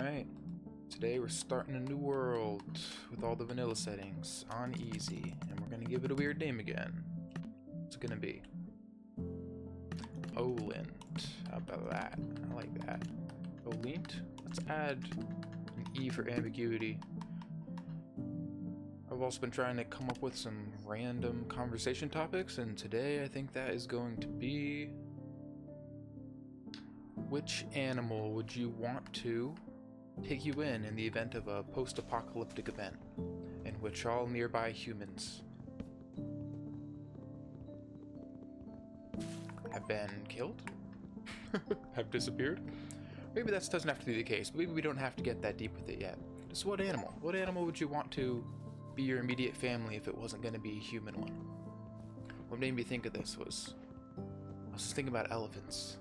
Alright, today we're starting a new world with all the vanilla settings on easy, and we're gonna give it a weird name again. What's it gonna be? Olint. How about that? I like that. Olint? Let's add an E for ambiguity. I've also been trying to come up with some random conversation topics, and today I think that is going to be... Which animal would you want to take you in the event of a post-apocalyptic event in which all nearby humans have been killed? Have disappeared? Maybe that doesn't have to be the case. Maybe we don't have to get that deep with it yet. Just what animal? What animal would you want to be your immediate family if it wasn't going to be a human one? What made me think of this was I was just thinking about elephants.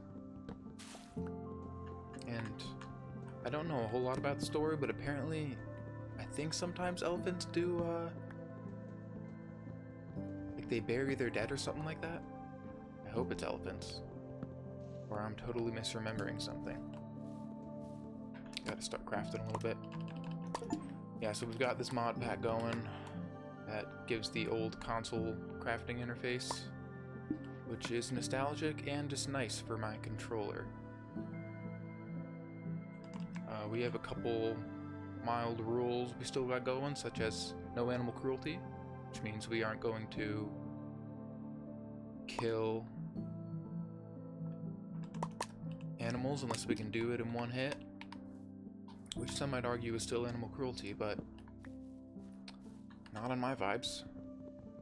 And I don't know a whole lot about the story, but apparently I think sometimes elephants do like they bury their dead or something like that. I hope it's elephants, or I'm totally misremembering something. Gotta start crafting a little bit. Yeah, so we've got this mod pack going that gives the old console crafting interface, which is nostalgic and just nice for my controller. We have a couple mild rules we still got going, such as no animal cruelty, which means we aren't going to kill animals unless we can do it in one hit, which some might argue is still animal cruelty, but not on my vibes,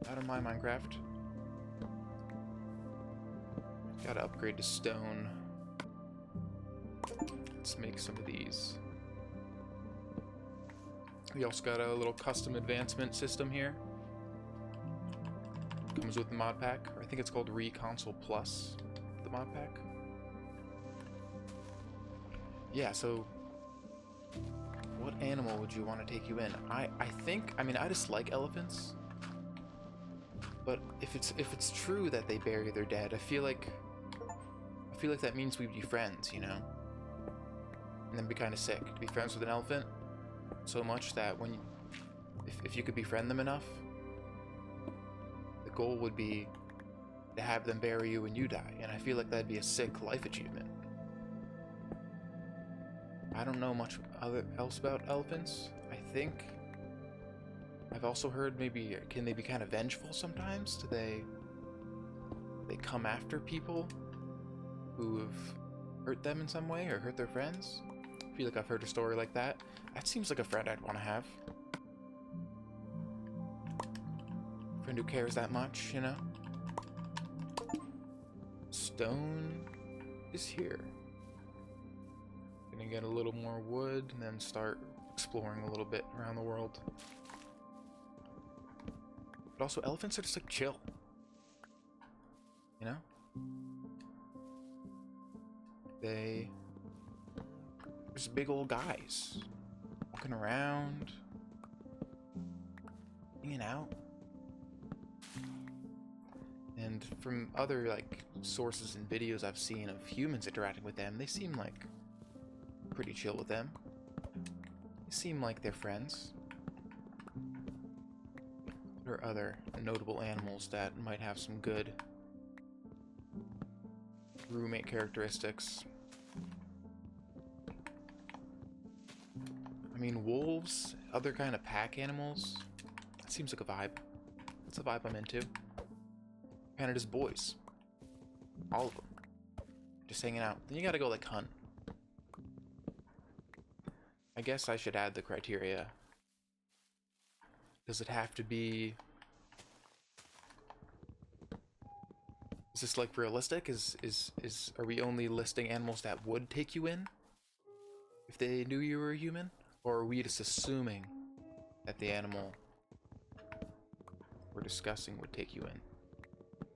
not on my Minecraft. Gotta upgrade to stone. Let's make some of these. We also got a little custom advancement system here. Comes with the mod pack. I think it's called Console Plus, the mod pack. Yeah, so what animal would you want to take you in? I mean, I just like elephants. But if it's true that they bury their dead, I feel like that means we'd be friends, you know? And then be kind of sick to be friends with an elephant so much that if you could befriend them enough, the goal would be to have them bury you when you die, and I feel like that'd be a sick life achievement. I don't know much else about elephants. I think I've also heard maybe can they be kind of vengeful sometimes? Do they come after people who have hurt them in some way or hurt their friends? I feel like I've heard a story like that. That seems like a friend I'd want to have. A friend who cares that much, you know? Stone is here. Gonna get a little more wood and then start exploring a little bit around the world. But also, elephants are just like chill. You know? They're just big old guys walking around, hanging out. And from other like sources and videos I've seen of humans interacting with them, they seem like pretty chill with them. They seem like they're friends. What are other notable animals that might have some good roommate characteristics? I mean, wolves, other kind of pack animals. That seems like a vibe. That's a vibe I'm into. Kind of just boys. All of them. Just hanging out. Then you gotta go, like, hunt. I guess I should add the criteria. Does it have to be... Is this, like, realistic? Are we only listing animals that would take you in? If they knew you were a human? Or are we just assuming that the animal we're discussing would take you in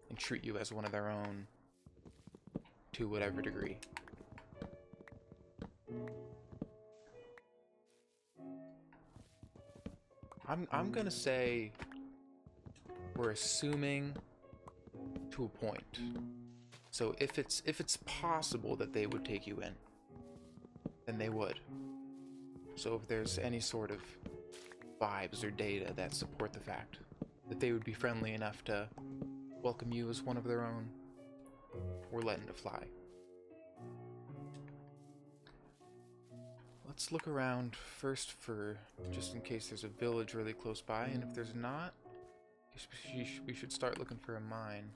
and treat you as one of their own to whatever degree? I'm gonna say we're assuming to a point. So if it's possible that they would take you in, then they would. So if there's any sort of vibes or data that support the fact that they would be friendly enough to welcome you as one of their own, we're letting it fly. Let's look around first for just in case there's a village really close by, and if there's not, we should start looking for a mine.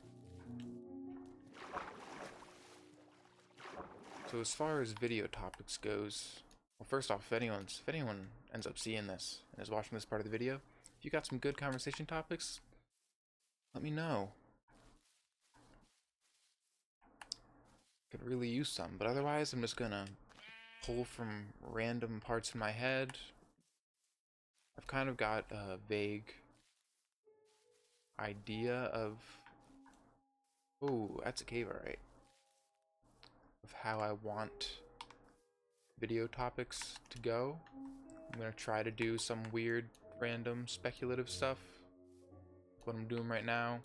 So as far as video topics goes, well, first off, if anyone ends up seeing this and is watching this part of the video, if you got some good conversation topics, let me know. Could really use some, but otherwise I'm just gonna pull from random parts in my head. I've kind of got a vague idea of, oh, that's a cave, alright, of how I want video topics to go. I'm gonna try to do some weird, random, speculative stuff. That's what I'm doing right now.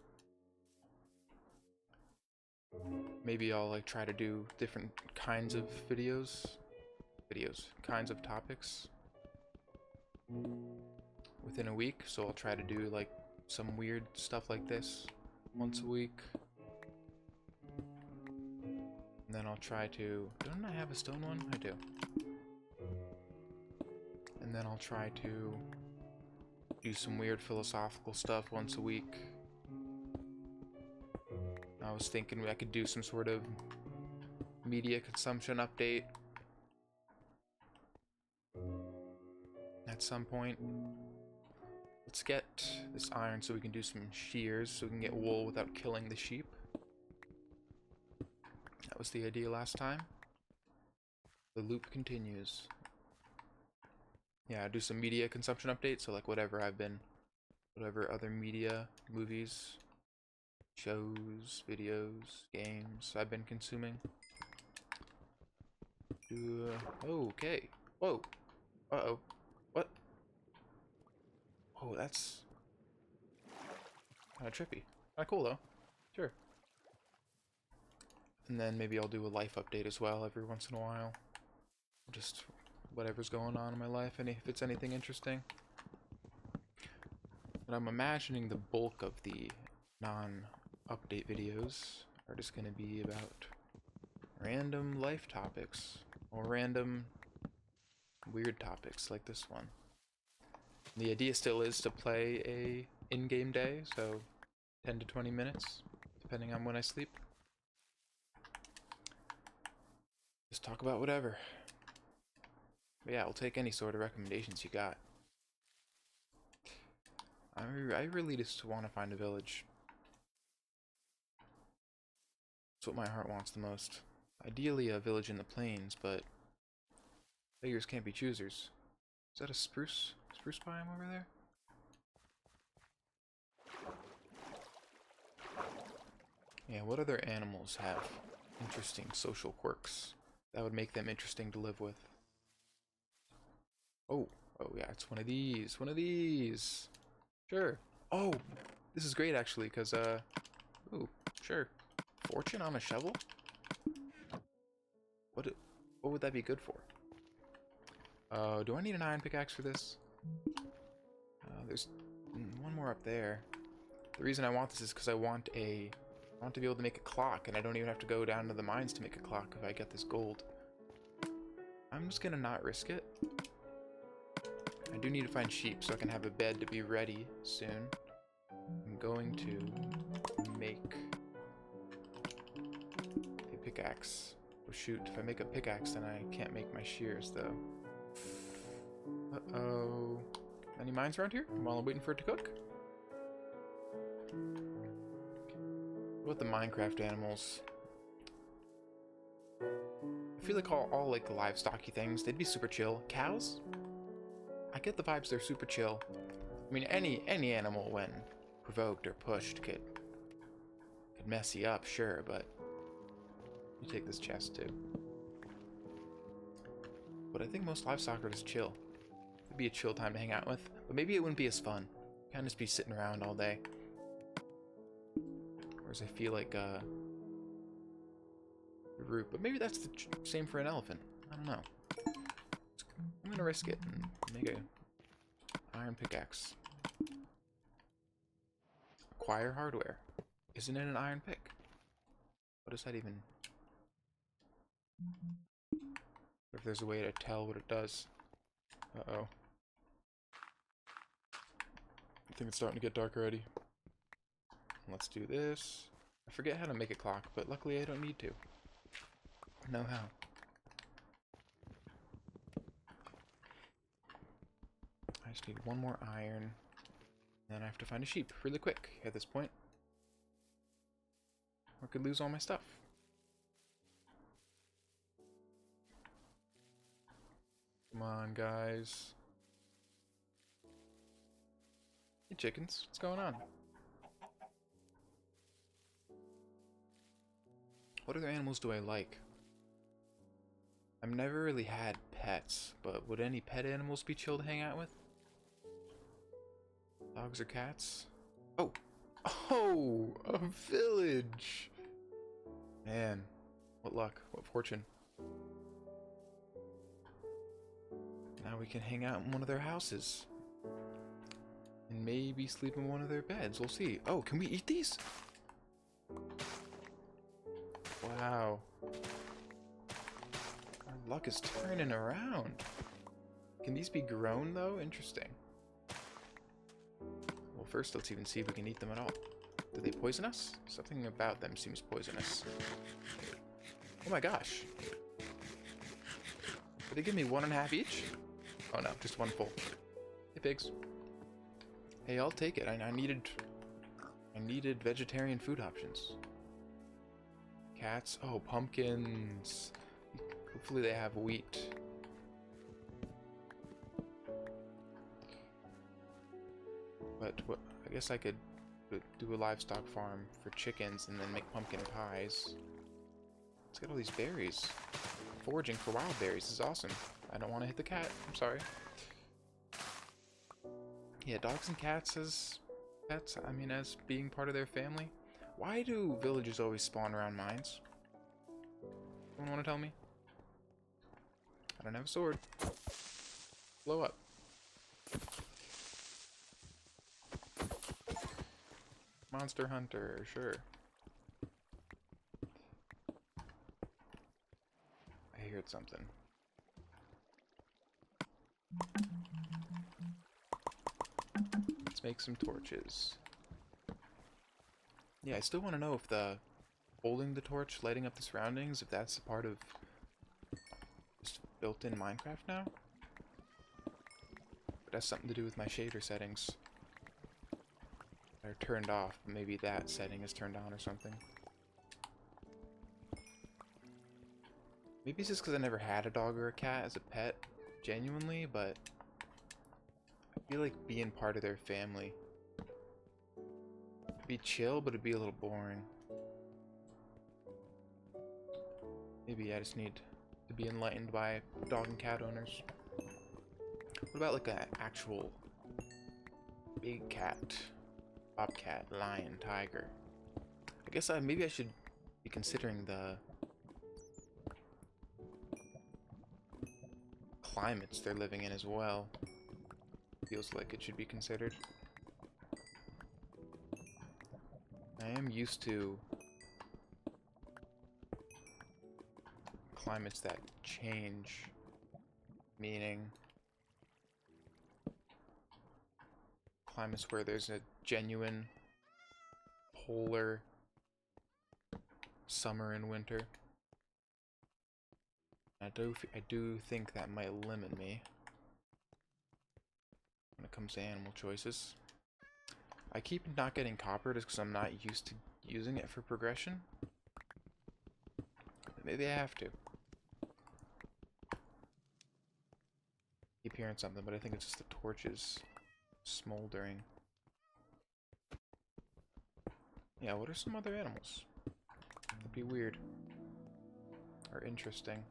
Maybe I'll like try to do different kinds of kinds of topics within a week. So I'll try to do like some weird stuff like this once a week. And then I'll try to, don't I have a stone one? I do. And then I'll try to do some weird philosophical stuff once a week. I was thinking I could do some sort of media consumption update at some point. Let's get this iron so we can do some shears, so we can get wool without killing the sheep. That was the idea last time. The loop continues. Yeah, do some media consumption updates, so like whatever other media, movies, shows, videos, games I've been consuming. Okay. Whoa. Uh-oh. What? Oh, that's kind of trippy. Kind of cool, though. Sure. And then maybe I'll do a life update as well every once in a while. Just whatever's going on in my life, and if it's anything interesting. But I'm imagining the bulk of the non-update videos are just going to be about random life topics, or random weird topics like this one. The idea still is to play a in-game day, so 10 to 20 minutes, depending on when I sleep. Just talk about whatever. But yeah, I'll take any sort of recommendations you got. I really just want to find a village. That's what my heart wants the most. Ideally a village in the plains, but beggars can't be choosers. Is that a spruce biome over there? Yeah, what other animals have interesting social quirks that would make them interesting to live with? Oh yeah, it's one of these. One of these. Sure. Oh, this is great actually, because ooh, sure. Fortune on a shovel? What would that be good for? Do I need an iron pickaxe for this? There's one more up there. The reason I want this is because I want to be able to make a clock, and I don't even have to go down to the mines to make a clock if I get this gold. I'm just gonna not risk it. I do need to find sheep so I can have a bed to be ready soon. I'm going to make a pickaxe. Oh shoot, if I make a pickaxe then I can't make my shears though. Uh-oh. Any mines around here while I'm waiting for it to cook? What about the Minecraft animals? I feel like all like livestocky things, they'd be super chill. Cows? I get the vibes they're super chill. I mean, any animal when provoked or pushed could mess you up, sure, but you take this chest too. But I think most livestock are just chill. It'd be a chill time to hang out with, but maybe it wouldn't be as fun. Kind of just be sitting around all day. Whereas I feel like the root, but maybe that's the same for an elephant. I don't know. I'm gonna risk it and make a iron pickaxe. Acquire hardware. Isn't it an iron pick? What does that even... If there's a way to tell what it does. Uh-oh. I think it's starting to get dark already. Let's do this. I forget how to make a clock, but luckily I don't need to. I know how. I just need one more iron. Then I have to find a sheep really quick at this point. Or I could lose all my stuff. Come on, guys. Hey, chickens. What's going on? What other animals do I like? I've never really had pets, but would any pet animals be chill to hang out with? Dogs or cats? Oh! Oh! A village! Man, what luck, what fortune. Now we can hang out in one of their houses. And maybe sleep in one of their beds, we'll see. Oh, can we eat these? Wow. Our luck is turning around. Can these be grown though? Interesting. Well, first let's even see if we can eat them at all. Do they poison us? Something about them seems poisonous. Oh my gosh. Did they give me 1.5 each? Oh no, just one full. Hey pigs. Hey, I'll take it. I needed vegetarian food options. Cats. Oh, pumpkins. Hopefully they have wheat. But what? I guess I could do a livestock farm for chickens and then make pumpkin pies. Let's get all these berries. Foraging for wild berries is awesome. I don't want to hit the cat. I'm sorry. Yeah, dogs and cats as pets. I mean, as being part of their family. Why do villages always spawn around mines? Someone want to tell me? I don't have a sword. Blow up. Monster hunter, sure. I heard something. Let's make some torches. Yeah, I still want to know if the holding the torch, lighting up the surroundings, if that's a part of just built-in Minecraft now. It has something to do with my shader settings. They're turned off, but maybe that setting is turned on or something. Maybe it's just because I never had a dog or a cat as a pet, genuinely, but I feel like being part of their family. It'd be chill, but it'd be a little boring. Maybe I just need to be enlightened by dog and cat owners. What about like an actual big cat? Bobcat, lion, tiger. I guess maybe I should be considering the climates they're living in as well. Feels like it should be considered. I am used to climates that change, meaning climates where there's a genuine polar summer and winter. I do think that might limit me when it comes to animal choices. I keep not getting copper just because I'm not used to using it for progression. Maybe I have to. Keep hearing something, but I think it's just the torches smoldering. Yeah, what are some other animals? That'd be weird. Or interesting.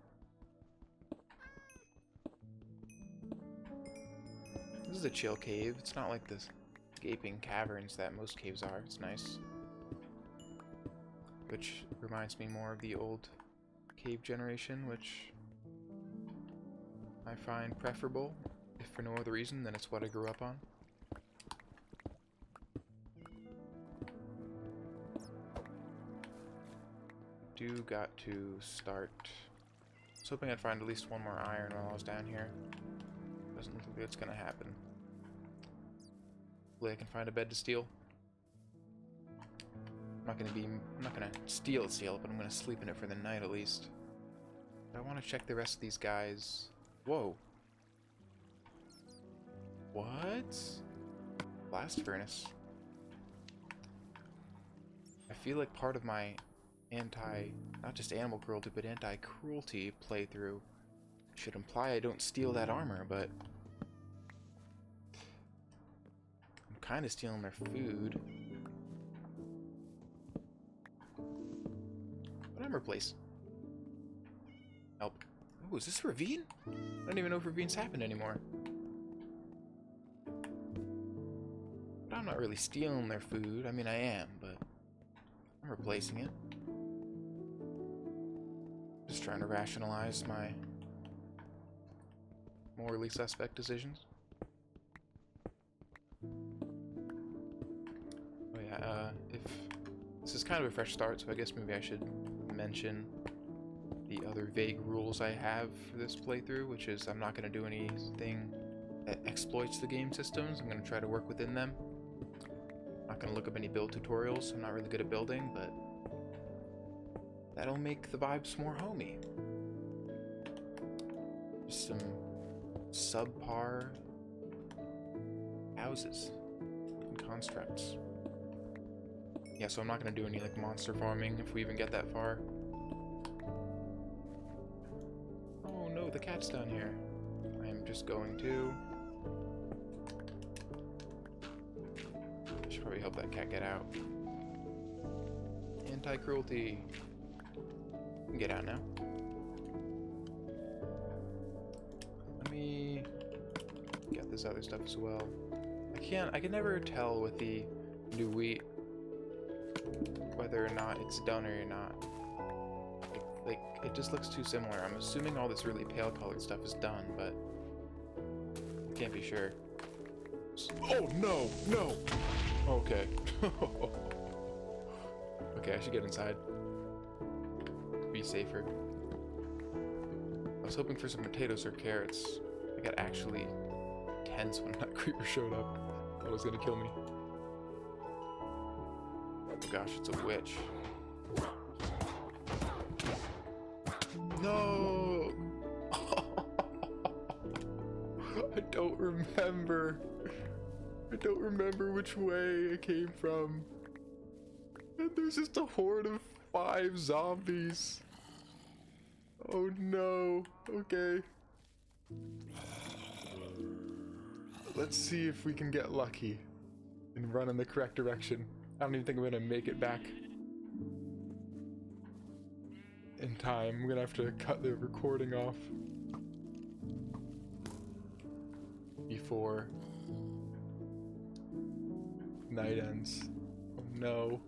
This is a chill cave. It's not like the gaping caverns that most caves are. It's nice. Which reminds me more of the old cave generation, which I find preferable, if for no other reason than it's what I grew up on. Do got to start. I was hoping I'd find at least one more iron while I was down here. Doesn't look like it's gonna happen. Hopefully I can find a bed to steal. I'm not gonna steal it, but I'm gonna sleep in it for the night at least. But I want to check the rest of these guys. Whoa. What? Blast furnace. I feel like part of my not just animal cruelty, but anti-cruelty playthrough should imply I don't steal that armor, but I'm kind of stealing their food. What armor place? Help. Oh, is this a ravine? I don't even know if ravines happen anymore. But I'm not really stealing their food. I mean, I am, but I'm replacing it. Just trying to rationalize my morally suspect decisions. Oh yeah, if this is kind of a fresh start, so I guess maybe I should mention the other vague rules I have for this playthrough, which is I'm not going to do anything that exploits the game systems. I'm going to try to work within them. I'm not going to look up any build tutorials. I'm not really good at building, but that'll make the vibes more homey. Just some subpar houses and constructs. Yeah, so I'm not going to do any like monster farming if we even get that far. Oh no, the cat's down here. I am just going to... I should probably help that cat get out. Anti-cruelty. You can get out now. Let me get this other stuff as well. I can never tell with the new wheat whether or not it's done or not. It just looks too similar. I'm assuming all this really pale colored stuff is done, but I can't be sure. Oh no, no! Okay. Okay, I should get inside. Be safer. I was hoping for some potatoes or carrots. I got actually tense when that creeper showed up. Thought it was gonna kill me. Oh gosh, it's a witch. No! I don't remember. I don't remember which way I came from. And there's just a horde of 5 zombies. Oh no. Okay. Let's see if we can get lucky and run in the correct direction. I don't even think I'm gonna make it back in time. I'm gonna have to cut the recording off before night ends. Oh no.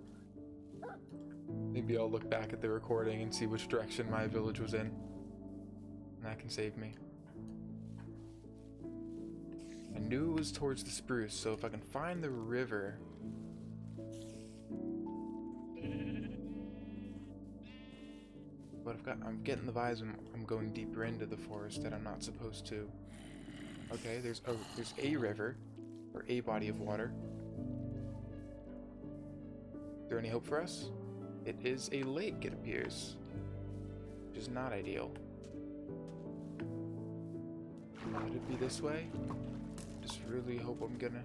Maybe I'll look back at the recording and see which direction my village was in. And that can save me. I knew it was towards the spruce, so if I can find the river... But I'm getting the vibes I'm going deeper into the forest that I'm not supposed to. Okay, there's a river, or a body of water. Is there any hope for us? It is a lake, it appears, which is not ideal. Could it be this way? Just really hope I'm gonna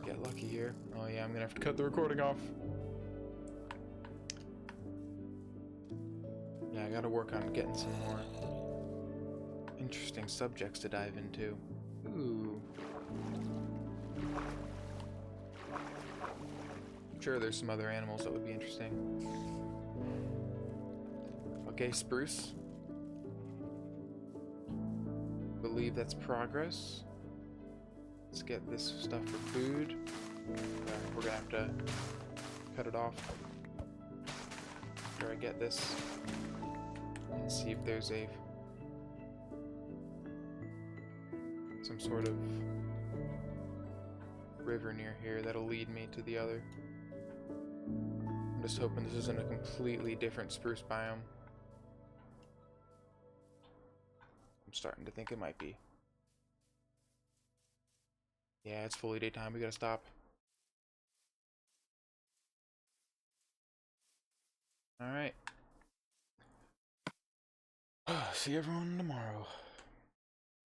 get lucky here. Oh yeah, I'm gonna have to cut the recording off. Yeah, I gotta work on getting some more interesting subjects to dive into. Ooh. I'm sure there's some other animals that would be interesting. Okay, spruce. Believe that's progress. Let's get this stuff for food. We're gonna have to cut it off after I get this and see if there's a some sort of river near here that'll lead me to the other. I'm just hoping this isn't a completely different spruce biome. I'm starting to think it might be. Yeah, it's fully daytime. We gotta stop. Alright. See everyone tomorrow.